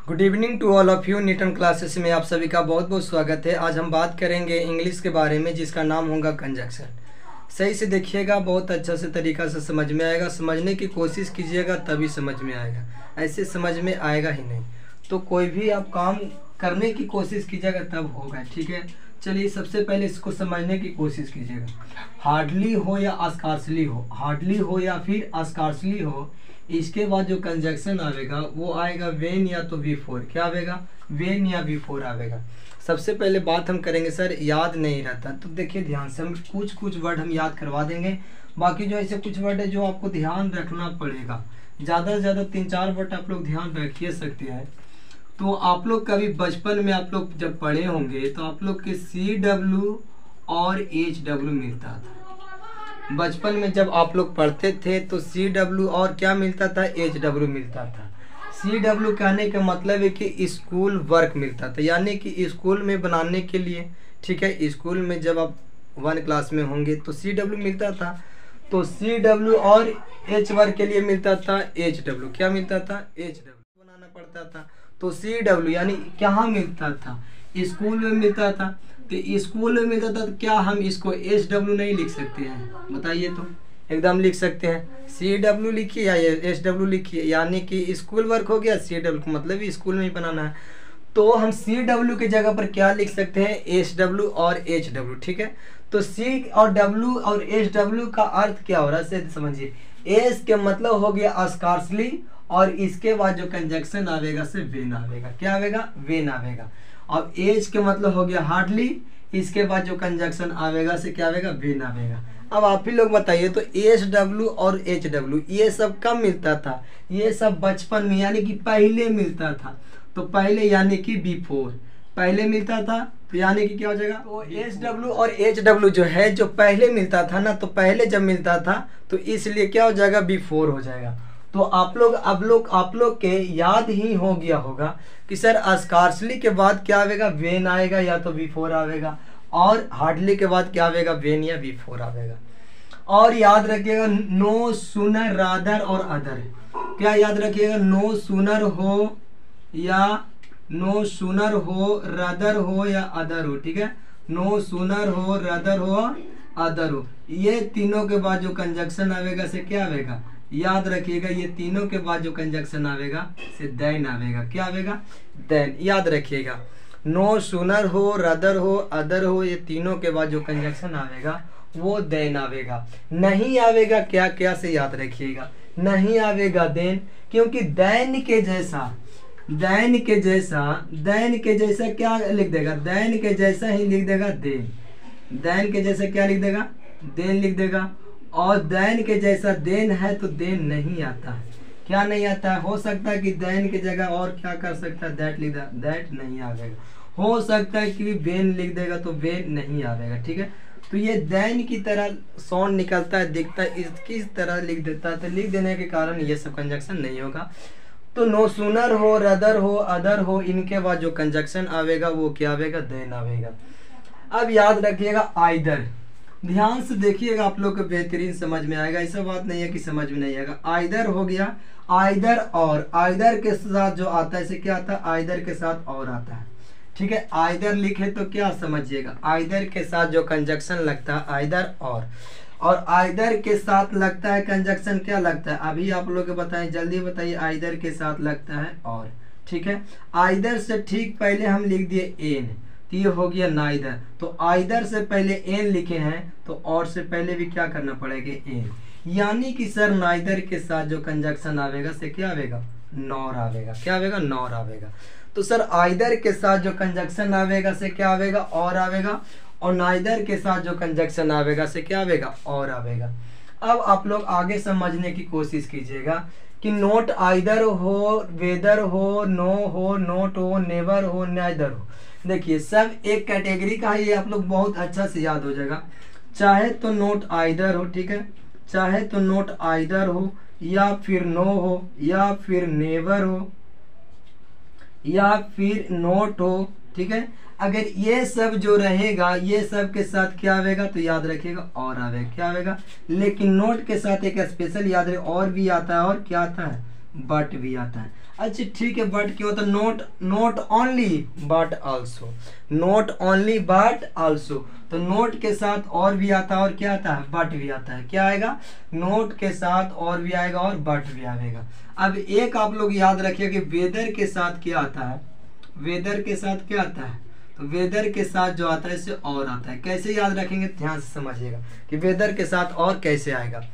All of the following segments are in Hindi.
Good evening to all of you. Newton classes में आप सभी का बहुत बहुत स्वागत है। आज हम बात करेंगे इंग्लिश के बारे में जिसका नाम होगा कंजक्शन। सही से देखिएगा, बहुत अच्छा से तरीका से समझ में आएगा। समझने की कोशिश कीजिएगा तभी समझ में आएगा, ऐसे समझ में आएगा ही नहीं। तो कोई भी आप काम करने की कोशिश कीजिएगा तब होगा, ठीक है। चलिए सबसे पहले इसको समझने की कोशिश कीजिएगा। हार्डली हो या स्कार्सली हो, हार्डली हो या फिर स्कार्सली हो, इसके बाद जो कंजक्शन आएगा वो आएगा वेन या तो बिफोर। क्या आएगा? वेन या बिफोर आएगा। सबसे पहले बात हम करेंगे सर याद नहीं रहता, तो देखिए ध्यान से हम कुछ वर्ड हम याद करवा देंगे। बाकी जो ऐसे कुछ वर्ड है जो आपको ध्यान रखना पड़ेगा, ज़्यादा से ज़्यादा 3-4 वर्ड आप लोग ध्यान रखिए सकते हैं। तो आप लोग कभी बचपन में आप लोग जब पढ़े होंगे तो आप लोग के CW और HW मिलता था। बचपन में जब आप लोग पढ़ते थे तो CW और क्या मिलता था? HW मिलता था। CW कहने का मतलब है कि स्कूल वर्क मिलता था, यानी कि स्कूल में बनाने के लिए, ठीक है। स्कूल में जब आप 1 क्लास में होंगे तो CW मिलता था, तो CW और H वर्क के लिए मिलता था HW। क्या मिलता था? HW बनाना पड़ता था। तो CW यानी कहाँ मिलता था? स्कूल में मिलता था। तो स्कूल में मिलता था तो क्या हम इसको SW नहीं लिख सकते हैं? बताइए तो। एकदम लिख सकते हैं। CW लिखिए या SW लिखिए, यानी कि स्कूल वर्क हो गया। CW मतलब भी स्कूल में ही बनाना है, तो हम CW की जगह पर क्या लिख सकते हैं? SW और HW, ठीक है। तो C और W और SW का अर्थ क्या हो रहा है समझिए। एस के मतलब हो गया स्कार्सली, और इसके बाद जो कंजक्शन आवेगा से वेन आवेगा। क्या आवेगा? वेन आवेगा। अब एज के मतलब हो गया हार्डली, इसके बाद जो कंजक्शन आवेगा से क्या आवेगा? वेन आवेगा। अब आप ही लोग बताइए तो SW और HW ये सब कब मिलता था? ये सब बचपन में, यानी कि पहले मिलता था। तो पहले यानी कि बिफोर, पहले मिलता था, तो यानी कि क्या हो जाएगा? तो SW और HW जो है जो पहले मिलता था ना, तो पहले जब मिलता था तो इसलिए क्या हो जाएगा? बिफोर हो जाएगा। तो आप लोग के याद ही हो गया होगा कि सर स्कार्सली के बाद क्या आवेगा? वेन आएगा या तो बिफोर आवेगा, और हार्डली के बाद क्या आवेगा? वेन या बिफोर आवेगा। और याद रखिएगा नो सूनर, रादर और अदर। क्या याद रखिएगा? नो सूनर हो या नो सूनर हो, रदर हो या अदर हो, ठीक है। नो सूनर हो, रदर हो, अदर हो, ये तीनों के बाद जो कंजक्शन आवेगा से क्या आवेगा? याद रखिएगा ये तीनों के बाद जो कंजक्शन आवेगा से देन आवेगा। क्या आवेगा? देन। याद रखिएगा नो सूनर हो, रदर हो, अदर हो, ये तीनों के बाद जो कंजक्शन आवेगा वो देन आवेगा। नहीं आवेगा क्या? क्या से याद रखिएगा, नहीं आवेगा देन, क्योंकि दैन के जैसा क्या लिख देगा? दैन के जैसा ही लिख देगा देन। दैन के जैसा क्या लिख देगा? देन लिख देगा। और देन के जैसा देन है तो देन नहीं आता है। क्या नहीं आता है? हो सकता है कि देन की जगह और क्या कर सकता है? दैट लिख देगा, दैट नहीं आएगा। हो सकता है कि वेन लिख देगा तो वेन नहीं आएगा, ठीक है। तो ये देन की तरह साउंड निकलता है, दिखता है, इसकी तरह लिख देता है, तो लिख देने के कारण ये सब कंजक्शन नहीं होगा। तो नो सूनर हो, रदर हो, अदर हो, इनके बाद जो कंजक्शन आवेगा वो क्या आवेगा? देन आवेगा। अब याद रखिएगा आइदर, ध्यान से देखिएगा, आप लोग को बेहतरीन समझ में आएगा। ऐसा बात नहीं है कि समझ में नहीं आएगा। आइदर हो गया, आइदर और, आइदर के साथ जो आता है इसे क्या आता है? आइदर के साथ और आता है, ठीक है। आइदर लिखे तो क्या समझिएगा? आइदर के साथ जो कंजक्शन लगता है आइदर और आइदर के साथ लगता है कंजक्शन क्या लगता है? अभी आप लोग बताएं, जल्दी बताइए। आइदर के साथ लगता है और, ठीक है। आइदर से ठीक पहले हम लिख दिए एन, तो ये हो गया नाइदर। तो आइदर से पहले एन लिखे हैं तो और से पहले भी क्या करना पड़ेगा? एन। यानी कि सर नाइदर के साथ जो कंजक्शन आवेगा से क्या आवेगा? नॉर आवेगा। क्या आवेगा? नॉर आवेगा। तो सर आइदर के साथ जो कंजक्शन आवेगा से क्या आवेगा? और आवेगा। और नाइदर के साथ जो कंजक्शन आवेगा से क्या आवेगा? और आवेगा। अब आप लोग आगे समझने की कोशिश कीजिएगा कि नोट आइदर हो, वेदर हो, नो हो, नोट हो, नेवर हो, नाइदर हो। देखिए सब एक कैटेगरी का है, ये आप लोग बहुत अच्छा से याद हो जाएगा। चाहे तो नोट आइदर हो, ठीक है, चाहे तो नोट आइदर हो, या फिर नो हो, या फिर नेवर हो, या फिर नोट हो, ठीक है। अगर ये सब जो रहेगा ये सब के साथ क्या आवेगा? तो याद रखिएगा और आवेगा। क्या आवेगा? लेकिन नोट के साथ एक स्पेशल याद रहे, और भी आता है, और क्या आता है? बट भी आता है। अच्छा ठीक है, बट क्यों होता है? Note note only but also, not only but also. तो नोट के साथ और भी आता है और क्या आता है? बट भी आता है। क्या आएगा? नोट के साथ और भी आएगा और बट भी आएगा। अब एक आप लोग याद रखिए कि वेदर के साथ क्या आता है? वेदर के साथ क्या आता है? तो वेदर के साथ जो आता है इससे और आता है। कैसे याद रखेंगे? ध्यान से समझिएगा कि वेदर के साथ और कैसे आएगा।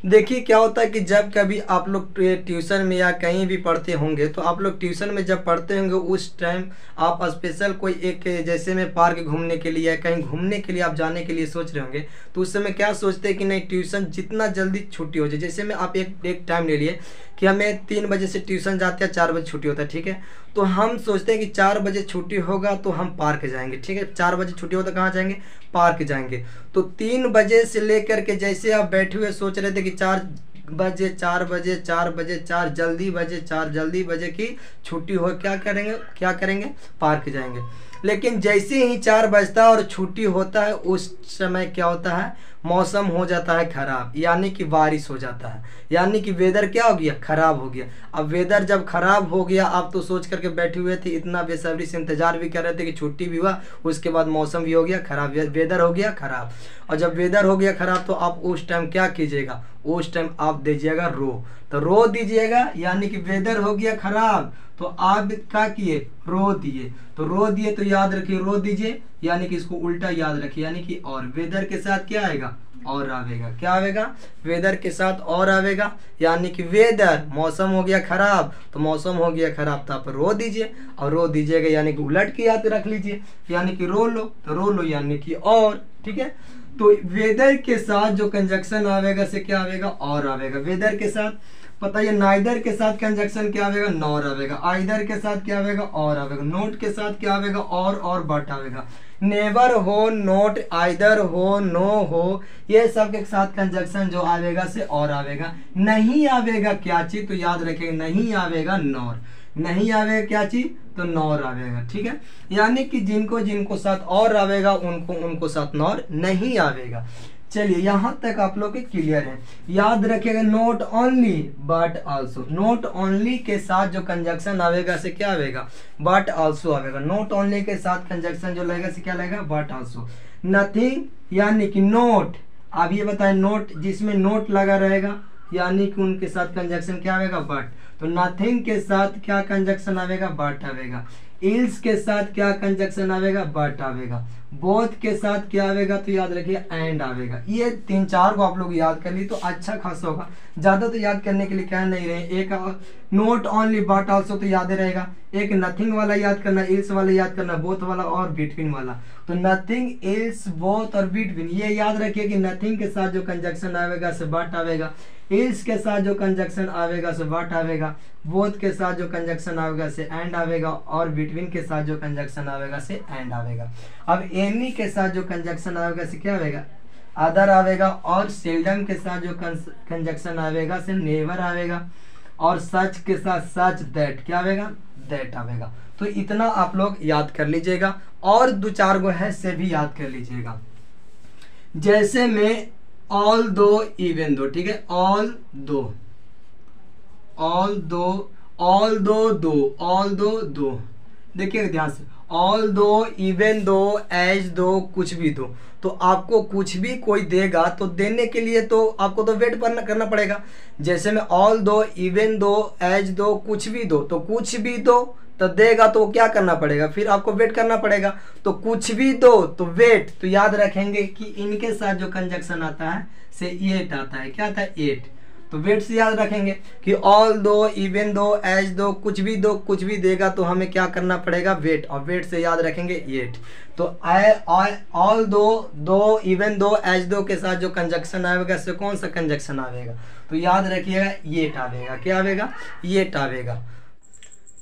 देखिए क्या होता है कि जब कभी आप लोग ट्यूशन में या कहीं भी पढ़ते होंगे, तो आप लोग ट्यूशन में जब पढ़ते होंगे उस टाइम आप स्पेशल कोई एक, जैसे में पार्क घूमने के लिए या कहीं घूमने के लिए आप जाने के लिए सोच रहे होंगे, तो उस समय क्या सोचते हैं कि नहीं, ट्यूशन जितना जल्दी छुट्टी हो जाए। जैसे में आप एक टाइम ले लिए कि हमें 3 बजे से ट्यूशन जाते हैं, 4 बजे छुट्टी होता है, ठीक है। तो हम सोचते हैं कि 4 बजे छुट्टी होगा तो हम पार्क जाएंगे, ठीक है। 4 बजे छुट्टी हो तो कहाँ जाएंगे? पार्क जाएंगे। तो 3 बजे से लेकर के जैसे आप बैठे हुए सोच रहे थे कि 4 बजे 4 बजे 4 बजे 4 जल्दी बजे 4 जल्दी बजे की छुट्टी हो, क्या करेंगे? क्या करेंगे? पार्क जाएंगे। लेकिन जैसे ही 4 बजता है और छुट्टी होता है, उस समय क्या होता है? मौसम हो जाता है खराब, यानी कि बारिश हो जाता है, यानी कि वेदर क्या हो गया? खराब हो गया। अब वेदर जब खराब हो गया, आप तो सोच करके बैठे हुए थे, इतना बेसब्री से इंतजार भी कर रहे थे कि छुट्टी भी हुआ, उसके बाद मौसम भी हो गया खराब, वेदर हो गया खराब। और जब वेदर हो गया खराब तो आप उस टाइम क्या कीजिएगा? उस टाइम आप दीजिएगा रो। तो रो दीजिएगा, यानी कि वेदर हो गया खराब तो आप क्या किए? रो दिए। तो रो दिए तो याद रखिए रो दीजिए, यानी कि इसको उल्टा याद रखिए, यानी कि और वेदर के साथ क्या आएगा? और आवेगा। क्या आवेगा? वेदर के साथ और आवेगा, यानी कि वेदर, मौसम हो गया खराब तो मौसम हो गया खराब तो आप रो दीजिए, और रो दीजिएगा यानी कि उलट के याद रख लीजिए, यानी कि रो लो। तो रो लो यानी कि और, ठीक है। तो वेदर के साथ जो कंजक्शन आवेगा से क्या आवेगा? और आवेगा। वेदर के साथ पता है, नाइदर के साथ कंजक्शन क्या आवेगा? नॉर आवेगा। आइदर के साथ क्या आवेगा? और आवेगा। नोट के साथ क्या आवेगा? और बट आवेगा। नेवर हो, नोट, आइदर हो, नो हो, ये सब के साथ कंजक्शन जो आवेगा से और आवेगा। नहीं आवेगा क्या चीज? तो याद रखेगा नहीं आवेगा नॉर। नहीं आवेगा क्या चीज? तो नॉर आवेगा, ठीक है। यानी कि जिनको जिनको साथ और आवेगा उनको साथ नॉर नहीं आवेगा। चलिए यहाँ तक आप लोग के क्लियर है। याद रखिएगा not only but also. Not only के साथ जो कंजक्शन आवेगा से क्या आवेगा? बट आल्सो आवेगा। नोट ओनली के साथ कंजक्शन जो लगेगा से क्या लगेगा? But also. नथिंग यानी कि नोट, आप ये बताएं, नोट जिसमें नोट लगा रहेगा यानी कि उनके साथ कंजक्शन क्या आवेगा? बट। तो नथिंग के साथ क्या कंजक्शन आवेगा? बट आवेगा। इल्स के साथ क्या कंजक्शन आवेगा? बट आवेगा। बोथ के साथ क्या आवेगा? तो याद रखिए एंड आवेगा। ये 3-4 को आप लोग याद कर ली तो अच्छा खासा होगा। ज्यादा तो याद करने के लिए क्या नहीं रहे। एक नोट ओनली बट आल्सो तो याद रहेगा, एक नथिंग वाला याद करना, इल्स वाला याद करना, बोथ वाला और बिटवीन वाला। तो नथिंग, इल्स, बोथ और बिटवीन, ये याद रखिए कि नथिंग के साथ जो कंजक्शन आवेगा से बट आवेगा, इल्स के साथ जो कंजक्शन आवेगा से बट आवेगा, बोथ के साथ जो कंजक्शन आवेगा से एंड आवेगा, और बिटवीन के साथ जो कंजक्शन आवेगा से एंड आवेगा। अब एनी के साथ जो कंजक्शन आवेगा से क्या आवेगा? अदर आवेगा, और सेल्डम के साथ जो कंजक्शन आवेगा से नेवर आवेगा, और सच के साथ सच, दैट क्या आवेगा? दैट आवेगा। तो इतना आप लोग याद कर लीजिएगा, और 2-4 गो है से भी याद कर लीजिएगा। जैसे में ऑल दो, इवन दो, ठीक है। ऑल दो, ऑल दो, ऑल दो, दो, ऑल दो, दो, देखिए ध्यान से। ऑल दो, इवन दो, एज दो, कुछ भी दो। तो आपको कुछ भी कोई देगा तो देने के लिए तो आपको तो वेट करना पड़ेगा। जैसे में ऑल दो, इवन दो, एज दो, कुछ भी दो, तो कुछ भी दो तो देगा तो क्या करना पड़ेगा? फिर आपको वेट करना पड़ेगा। तो कुछ भी दो तो वेट। तो याद रखेंगे कि इनके साथ जो कंजक्शन आता है से एट आता है। क्या आता है? एट। तो वेट से याद रखेंगे कि ऑल दो, इवन दो, एज दो, कुछ भी दो, कुछ भी देगा तो हमें क्या करना पड़ेगा? वेट। और वेट से याद रखेंगे एट। तो ऑल दो, दो, इवन दो, एज दो के साथ जो कंजक्शन आएगा से कौन सा कंजक्शन आवेगा? तो याद रखिएगा येट आवेगा। क्या आवेगा? येट आवेगा।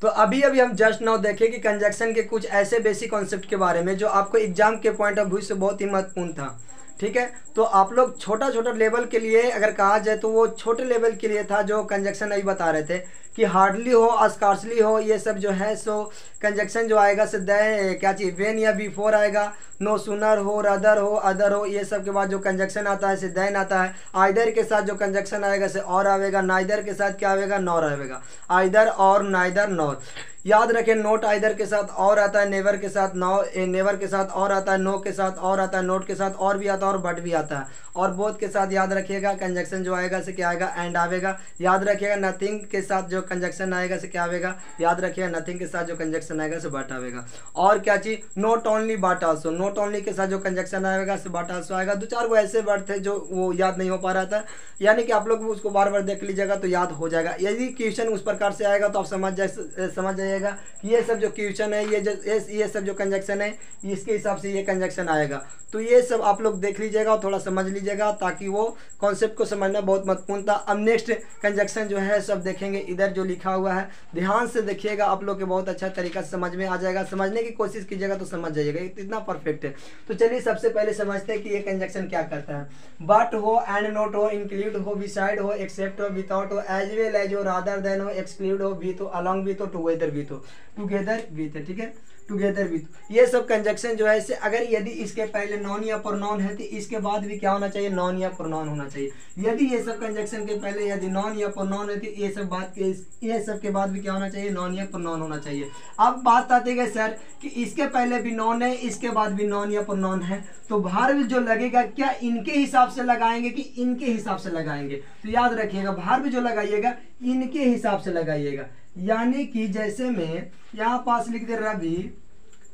तो अभी हम जस्ट नाउ देखें कि कंजक्शन के कुछ ऐसे बेसिक कॉन्सेप्ट के बारे में जो आपको एग्जाम के पॉइंट ऑफ व्यू से बहुत ही महत्वपूर्ण था। ठीक है। तो आप लोग छोटा छोटा लेवल के लिए अगर कहा जाए तो वो छोटे लेवल के लिए था जो कंजक्शन अभी बता रहे थे कि हार्डली हो, स्कार्सली हो, ये सब जो है सो कंजक्शन जो आएगा से क्या चाहिए वेन या बिफोर आएगा। नो सुनर हो, रदर हो, अदर हो, ये सब के बाद जो कंजक्शन आता है से देन आता है। आइदर के साथ जो कंजक्शन आएगा से और आएगा। नाइदर के साथ क्या आएगा, नॉर आएगा। आइदर और, नाइदर, नॉर। याद रखें नोट आइदर के साथ और आता है, नेवर के साथ नेवर के साथ और आता है, नो के साथ और आता है, नोट के साथ और भी आता है और बट भी आता है। और बोथ के साथ याद रखिएगा कंजक्शन जो आएगा से क्या आएगा, एंड आएगा। याद रखिएगा नथिंग के साथ जो कंजक्शन आएगा से क्या आएगा, याद रखिएगा नथिंग के साथ जो कंजक्शन आएगा से बट आएगा। और क्या चीज, not only but also. Not only के साथ जो कंजक्शन आएगा से बट आल्सो आएगा। दो चार वो ऐसे वर्ड थे जो वो याद नहीं हो पा रहा था, यानी कि आप लोग उसको बार बार देख लीजिएगा तो याद हो जाएगा। यदि क्वेश्चन उस प्रकार से आएगा तो आप समझ जाइएगा कि ये सब जो क्वेश्चन है, ये सब जो कंजक्शन है, इसके हिसाब से ये कंजक्शन आएगा। तो ये सब आप लोग देख लीजिएगा और थोड़ा समझ लीजिएगा ताकि वो कॉन्सेप्ट को समझना बहुत महत्वपूर्ण था। अब नेक्स्ट कंजक्शन जो है सब देखेंगे, इधर जो लिखा हुआ है ध्यान से देखिएगा, आप लोग के बहुत अच्छा तरीका से समझ में आ जाएगा। समझने की कोशिश कीजिएगा तो समझ जाइएगा, इतना परफेक्ट है। तो चलिए सबसे पहले समझते हैं कि ये कंजक्शन क्या करता है। बट हो, एंड नोट हो, इंक्लूड हो, बिसाइड हो, एक्सेप्ट हो, विदाउट हो, एज वेल एज हो, रादर देन हो, एक्सक्लूड हो, विथ हो, अलॉन्ग विथ हो, टुगेदर विथ हो, टुगेदर विथ है, ठीक है, टुगेदर विथ। ये सब कंजक्शन जो है इसे अगर यदि इसके पहले नॉन या प्रोनाउन है तो इसके बाद भी क्या होना चाहिए, नॉन या प्रोनाउन होना चाहिए। यदि ये सब कंजक्शन के पहले यदि नॉन या प्रोनाउन है तो ये सब के बाद भी क्या होना चाहिए, नॉन या प्रोनाउन होना चाहिए। अब बात आती है सर कि इसके पहले भी नॉन है, इसके बाद भी नॉन या प्रोनाउन है, तो भार्ब जो लगेगा क्या इनके हिसाब से लगाएंगे कि इनके हिसाब से लगाएंगे। तो याद रखिएगा भार्ब जो लगाइएगा इनके हिसाब से लगाइएगा। यानी कि जैसे मैं यहाँ पास लिख दे Ravi,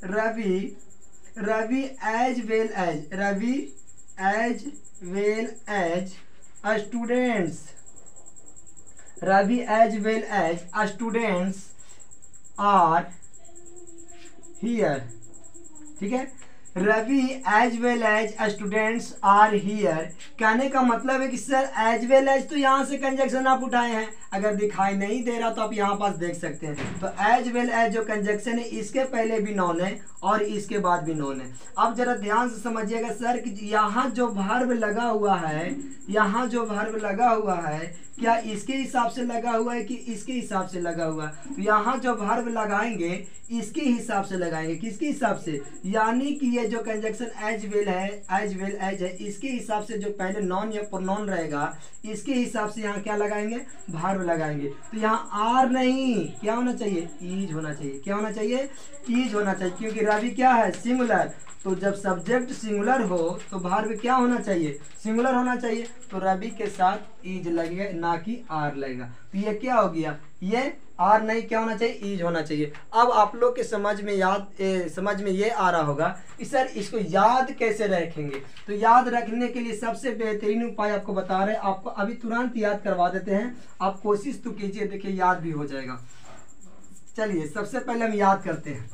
Ravi, Ravi as well as, Ravi as well as students, Ravi as well as students are here, ठीक है। Ravi as well as students are here, कहने का मतलब है कि सर एज वेल एज तो यहाँ से कंजक्शन आप उठाए हैं, अगर दिखाई नहीं दे रहा तो आप यहाँ पास देख सकते हैं। तो एज वेल एज जो कंजक्शन है इसके पहले भी नॉन है और इसके बाद भी नॉन है। अब जरा ध्यान से समझिएगा सर कि यहाँ जो वर्ब लगा हुआ है, यहाँ जो वर्ब लगा हुआ है क्या इसके हिसाब से लगा हुआ है कि इसके हिसाब से लगा हुआ है। तो यहाँ जो वर्ब लगाएंगे इसके हिसाब से लगाएंगे, किसके हिसाब से, यानी कि ये जो कंजक्शन एज वेल है, एज वेल एज है, इसके हिसाब से जो पहले नॉन या प्रोनाउन रहेगा इसके हिसाब से यहाँ क्या लगाएंगे, वर्ब लगाएंगे। तो यहाँ आर नहीं, क्या होना चाहिए, ईज होना चाहिए। क्या होना चाहिए, ईज होना चाहिए, क्योंकि रवि क्या है, सिंगुलर। तो जब सब्जेक्ट सिंगुलर हो तो वर्ब क्या होना चाहिए, सिंगुलर होना चाहिए। तो रवि के साथ ईज लगेगा ना कि आर लगेगा। तो ये क्या हो गया, ये आर नहीं, क्या होना चाहिए, ईज होना चाहिए। अब आप लोग के समझ में ये आ रहा होगा कि सर इसको याद कैसे रखेंगे। तो याद रखने के लिए सबसे बेहतरीन उपाय आपको बता रहे हैं, आपको अभी तुरंत याद करवा देते हैं। आप कोशिश तो कीजिए, देखिए याद भी हो जाएगा। चलिए सबसे पहले हम याद करते हैं,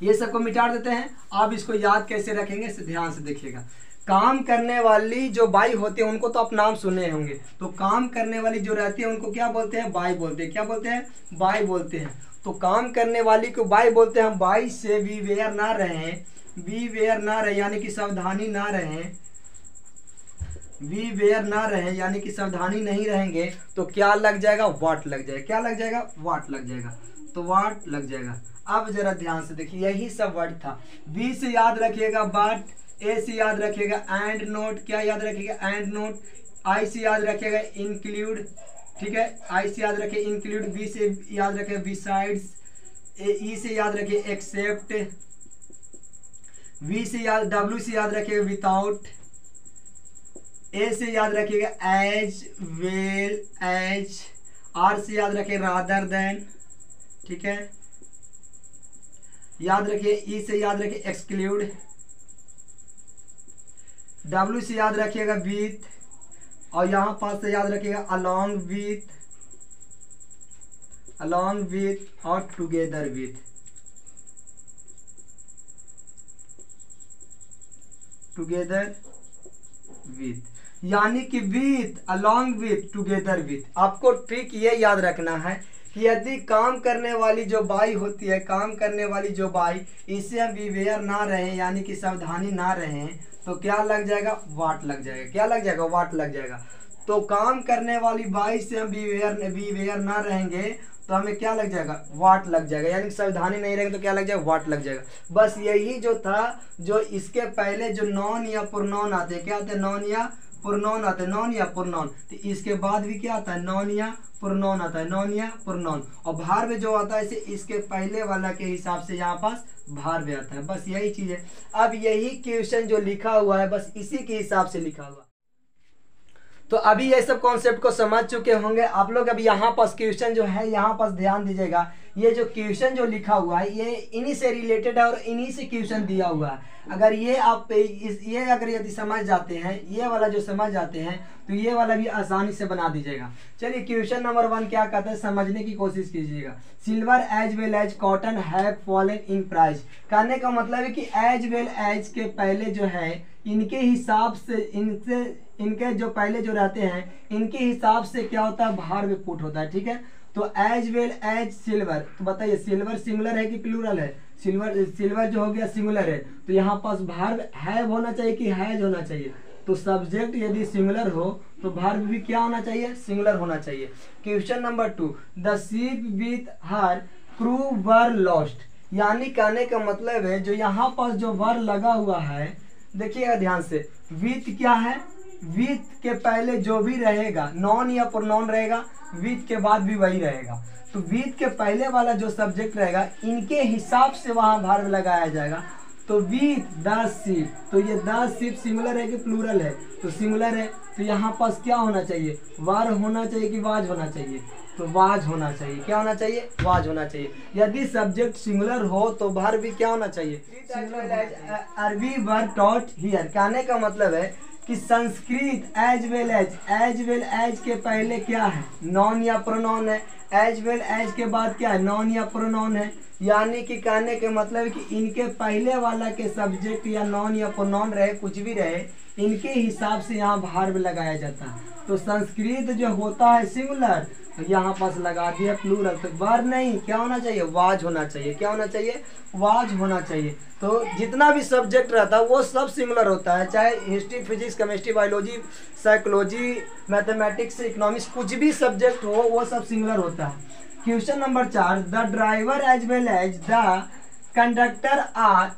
ये सबको मिटा देते हैं। आप इसको याद कैसे रखेंगे इसे ध्यान से देखिएगा। काम करने वाली जो बाई होती है उनको तो आप नाम सुने होंगे, तो काम करने वाली जो रहती है उनको क्या बोलते हैं, बाई बोलते हैं। क्या बोलते हैं, बाई बोलते हैं। तो काम करने वाली को बाई बोलते हैं। हम बाई से बी वेयर ना रहें, बी वेयर ना रहे यानी कि सावधानी ना रहें, बी वेयर ना रहे यानी कि सावधानी नहीं रहेंगे तो क्या लग जाएगा, वाट लग जाएगा। क्या लग जाएगा, वाट लग जाएगा। तो वाट लग जाएगा। अब जरा ध्यान से देखिए, यही सब वर्ड था। बी से याद रखिएगा बट, ए से याद रखिएगा एंड नोट, क्या याद रखिएगा, एंड नोट। आई से याद रखिएगा इंक्लूड, ठीक है, आई से याद रखिए इंक्लूड। बी से याद रखिए बिसाइड्स, ई से याद रखिए एक्सेप्ट, वी से याद, डब्ल्यू से याद रखिएगा विदाउट, ए से याद रखिएगा एज वेल एज, आर से याद रखिए रादर देन, ठीक है, याद रखिए। ई से याद रखिए एक्सक्लूड, डब्ल्यू से याद रखिएगा विथ, और यहां पास से याद रखिएगा अलॉन्ग विथ, अलॉन्ग विथ और टुगेदर विथ, टुगेदर विथ, यानी कि with, along with, together with. आपको ट्रिक ये याद रखना है कि यदि काम करने वाली जो बाई होती है, काम करने वाली जो बाई, इससे हम बीवेयर ना रहे यानी कि सावधानी ना रहें तो क्या लग जाएगा, वाट लग जाएगा। क्या लग जाएगा, वाट लग जाएगा। तो काम करने वाली बाई से हम बीवेयर ना रहेंगे तो हमें क्या लग जाएगा, वाट लग जाएगा। यानी कि सावधानी नहीं रहेगा तो क्या लग जाएगा, वाट लग जाएगा। बस यही जो था, जो इसके पहले जो नॉन या प्रोनाउन आते हैं, क्या आते हैं, नॉन या प्रोनाउन आते हैं, नॉन या प्रोनाउन। तो इसके बाद भी क्या आता है, नॉन या प्रोनाउन आता है, नॉन या प्रोनाउन। और भार्ब जो आता है इसे इसके पहले वाला के हिसाब से यहाँ पास भार्ब आता है। बस यही चीज है। अब यही क्वेश्चन जो लिखा हुआ है बस इसी के हिसाब से लिखा हुआ। तो अभी ये सब कॉन्सेप्ट को समझ चुके होंगे आप लोग। अभी यहाँ पास क्वेश्चन जो है, यहाँ पास ध्यान दीजिएगा, ये जो क्वेश्चन जो लिखा हुआ है ये इन्हीं से रिलेटेड है और इन्हीं से क्वेश्चन दिया हुआ है। अगर ये आप ये अगर यदि समझ जाते हैं, ये वाला जो समझ जाते हैं तो ये वाला भी आसानी से बना दीजिएगा। चलिए क्वेश्चन नंबर 1 क्या कहता है, समझने की कोशिश कीजिएगा। Silver as well as cotton have fallen in price. कहने का मतलब है कि एज वेल एज के पहले जो है इनके हिसाब से, इनके जो पहले जो रहते हैं इनके हिसाब से क्या होता है, भार्ब पुट होता है। ठीक है, तो एज वेल एज सिल्वर, तो बताइए सिल्वर सिंगुलर है कि प्लूरल है, सिल्वर जो हो गया सिंगुलर है, तो यहाँ पास भार्ब हैव होना चाहिए कि हैज होना चाहिए। तो सब्जेक्ट यदि सिंगुलर हो तो भार्ब भी क्या होना चाहिए, सिंगुलर होना चाहिए। Question number 2, the ship with her crew were lost. यानी कहने का मतलब है जो यहाँ पास जो वर लगा हुआ है, देखिएगा ध्यान से, विथ क्या है, विथ के पहले जो भी रहेगा नॉन या प्रोनाउन रहेगा, विथ के बाद भी वही रहेगा। तो विथ के पहले वाला जो सब्जेक्ट रहेगा इनके हिसाब से वहां भार्ब लगाया जाएगा। तो विथ द शिप, तो ये द शिप सिंगुलर है कि प्लूरल है, तो सिंगुलर है, तो यहाँ पास क्या होना चाहिए, वार होना चाहिए कि वाज होना चाहिए, तो वाज होना चाहिए। क्या होना चाहिए, वाज होना चाहिए। यदि सब्जेक्ट सिंगुलर हो तो भार्ब भी क्या होना चाहिए, अरबी वर टॉट हियर। कहने का मतलब है कि संस्कृत एज वेल एज के पहले क्या है, नॉन या प्रोनाउन है, एज वेल एज के बाद क्या है, नॉन या प्रोनाउन है। यानी कि कहने के मतलब है कि इनके पहले वाला के सब्जेक्ट या नॉन या प्रोनाउन रहे, कुछ भी रहे, इनके हिसाब से यहाँ भार्ब लगाया जाता है। तो संस्कृत जो होता है सिंगुलर, तो यहाँ पास लगा दिया प्लूरल, तो वर नहीं, क्या होना चाहिए, वाज होना चाहिए। क्या होना चाहिए, वाज होना चाहिए। तो जितना भी सब्जेक्ट रहता है वो सब सिंगुलर होता है, चाहे history, physics, chemistry, biology, psychology, mathematics, economics, कुछ भी सब्जेक्ट हो वो सब सिंगुलर होता है। Question number 4, the driver as well as the conductor are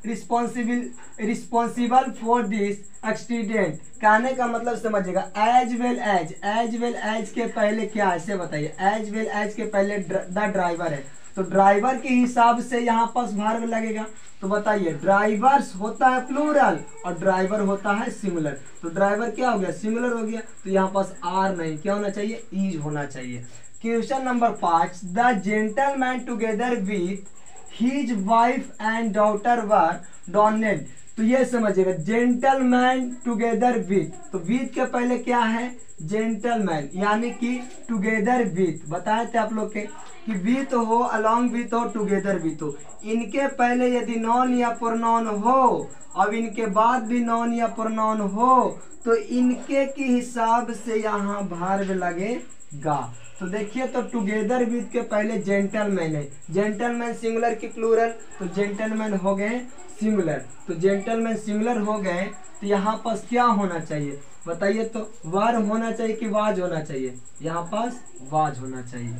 responsible for this accident. कहने का मतलब समझिएगा, एज वेल एज के पहले क्या है इसे बताइए। एज वेल एज के पहले द ड्राइवर है, तो ड्राइवर के हिसाब से यहाँ पास भार्ब लगेगा। तो बताइए ड्राइवर्स होता है प्लूरल और ड्राइवर होता है सिंगुलर, तो ड्राइवर क्या हो गया, सिंगुलर हो गया, तो यहाँ पास आर नहीं, क्या होना चाहिए, इज होना चाहिए। Question number 5, the gentleman together with his wife and daughter were donate. तो ये समझिएगा, जेंटलमैन टुगेदर विथ, तो विथ के पहले क्या है, जेंटलमैन, यानी कि टुगेदर विथ बताए थे आप लोग के कि विथ हो, अलॉन्ग विथ हो, टुगेदर विथ हो। इनके पहले यदि नॉन या प्रोनाउन हो, अब इनके बाद भी नॉन या प्रोनाउन हो, तो इनके के हिसाब से यहाँ भार्ब लगेगा। तो देखिए, तो टुगेदर विथ के पहले जेंटलमैन है, जेंटलमैन सिंगुलर की प्लूरल, तो जेंटलमैन हो गए सिंगुलर, तो जेंटलमैन सिंगुलर हो गए, तो यहाँ पास क्या होना चाहिए बताइए, तो वर होना चाहिए कि वाज होना चाहिए, यहाँ पास वाज होना चाहिए।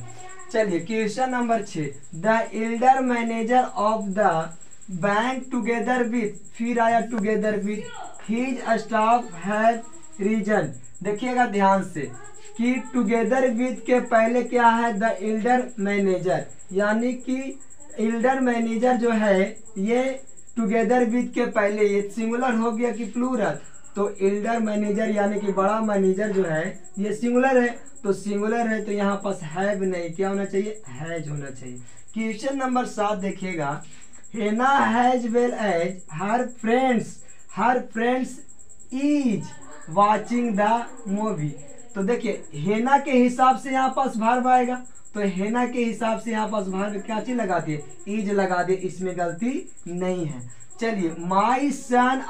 चलिए question number 6, the elder manager of the bank together with, फिर आया together with his staff had reason. देखिएगा ध्यान से कि टुगेदर विथ के पहले क्या है, द एल्डर मैनेजर, यानी कि एल्डर मैनेजर जो है ये टुगेदर विथ के पहले ये सिंगुलर हो गया कि प्लूरल, तो एल्डर मैनेजर यानी कि बड़ा मैनेजर जो है ये सिंगुलर है, तो सिंगुलर है, तो यहाँ पास हैव नहीं, क्या होना चाहिए, हैज होना चाहिए। क्वेश्चन नंबर 7 देखिएगा, Hena has well as her friends is watching the movie. तो देखिए हेना के हिसाब से यहाँ पास भार्ब आएगा, तो हेना के हिसाब से यहाँ पास भार्ब क्या चीज लगा दिए, इज लगा दिए, इसमें गलती नहीं है। चलिए my son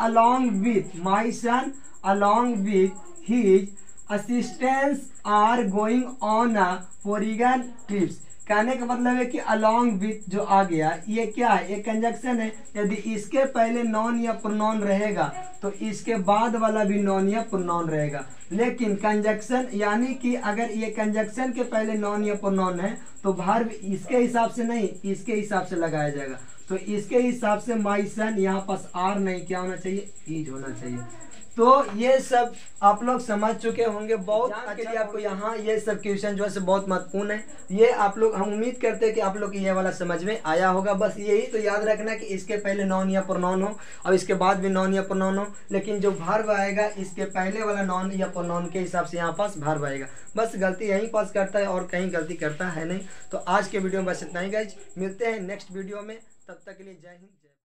along with his assistants are going on a foreign trips. कहने का मतलब है कि along with जो आ गया ये क्या है, ये कंजक्शन है। यदि इसके पहले नॉन या प्रोनाउन रहेगा तो इसके बाद वाला भी नॉन या प्रोनाउन रहेगा। लेकिन कंजक्शन यानी कि अगर ये कंजक्शन के पहले नॉन या प्रोनाउन है तो वर्ब इसके हिसाब से नहीं, इसके हिसाब से लगाया जाएगा। तो इसके हिसाब से माई सन, यहाँ पास आर नहीं, क्या होना चाहिए, इज होना चाहिए। तो ये सब आप लोग समझ चुके होंगे। बहुत के लिए आपको यहाँ ये सब क्वेश्चन जो है बहुत महत्वपूर्ण है। ये आप लोग, हम उम्मीद करते हैं कि आप लोग को ये वाला समझ में आया होगा। बस यही तो याद रखना कि इसके पहले नॉन या प्रोनाउन हो और इसके बाद भी नॉन या प्रोनाउन हो, लेकिन जो वर्ब आएगा इसके पहले वाला नॉन या प्रोनाउन के हिसाब से यहाँ पास वर्ब आएगा। बस गलती यहीं पास करता है और कहीं गलती करता है नहीं। तो आज के वीडियो में बस इतना ही गाइज, मिलते हैं नेक्स्ट वीडियो में, तब तक के लिए जय हिंद।